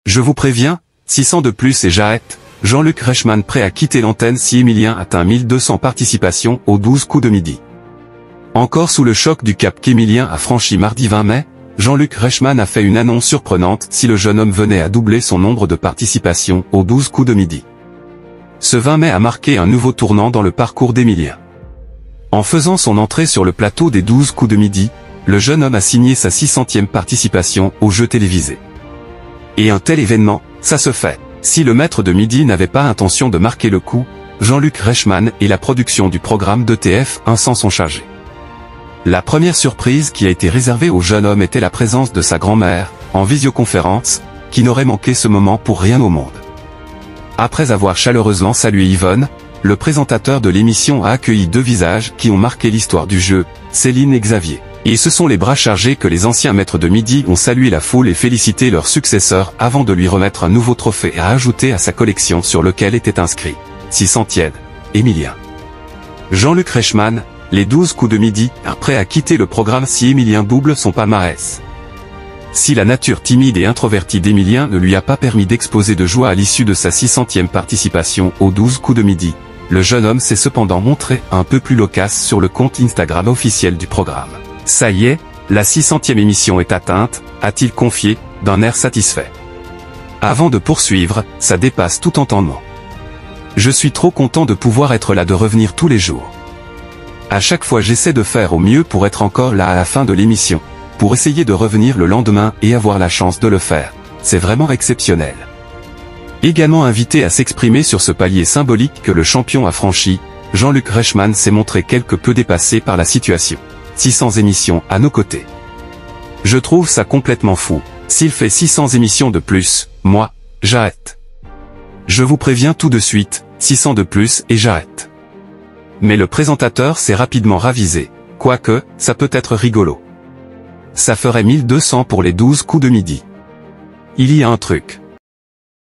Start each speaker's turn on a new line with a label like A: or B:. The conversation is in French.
A: Je vous préviens, 600 de plus et j'arrête. Jean-Luc Reichmann prêt à quitter l'antenne si Emilien atteint 1200 participations aux 12 coups de midi. Encore sous le choc du cap qu'Emilien a franchi mardi 20 mai, Jean-Luc Reichmann a fait une annonce surprenante si le jeune homme venait à doubler son nombre de participations aux 12 coups de midi. Ce 20 mai a marqué un nouveau tournant dans le parcours d'Emilien. En faisant son entrée sur le plateau des 12 coups de midi, le jeune homme a signé sa 600e participation aux jeux télévisés. Et un tel événement, ça se fait. Si le maître de midi n'avait pas intention de marquer le coup, Jean-Luc Reichmann et la production du programme de TF1 s'en sont chargés. La première surprise qui a été réservée au jeune homme était la présence de sa grand-mère, en visioconférence, qui n'aurait manqué ce moment pour rien au monde. Après avoir chaleureusement salué Yvonne, le présentateur de l'émission a accueilli deux visages qui ont marqué l'histoire du jeu, Céline et Xavier. Et ce sont les bras chargés que les anciens maîtres de midi ont salué la foule et félicité leur successeur avant de lui remettre un nouveau trophée à ajouter à sa collection sur lequel était inscrit « 600e, Emilien ». Jean-Luc Reichmann, les 12 coups de midi, prêt à quitter le programme si Emilien double son palmarès. Si la nature timide et introvertie d'Emilien ne lui a pas permis d'exposer de joie à l'issue de sa 600e participation aux 12 coups de midi, le jeune homme s'est cependant montré un peu plus loquace sur le compte Instagram officiel du programme. Ça y est, la 600e émission est atteinte, a-t-il confié, d'un air satisfait. Avant de poursuivre, ça dépasse tout entendement. Je suis trop content de pouvoir être là, de revenir tous les jours. À chaque fois j'essaie de faire au mieux pour être encore là à la fin de l'émission, pour essayer de revenir le lendemain et avoir la chance de le faire. C'est vraiment exceptionnel. Également invité à s'exprimer sur ce palier symbolique que le champion a franchi, Jean-Luc Reichmann s'est montré quelque peu dépassé par la situation. 600 émissions à nos côtés. Je trouve ça complètement fou. S'il fait 600 émissions de plus, moi, j'arrête. Je vous préviens tout de suite, 600 de plus et j'arrête. Mais le présentateur s'est rapidement ravisé, quoique, ça peut être rigolo. Ça ferait 1200 pour les 12 coups de midi. Il y a un truc.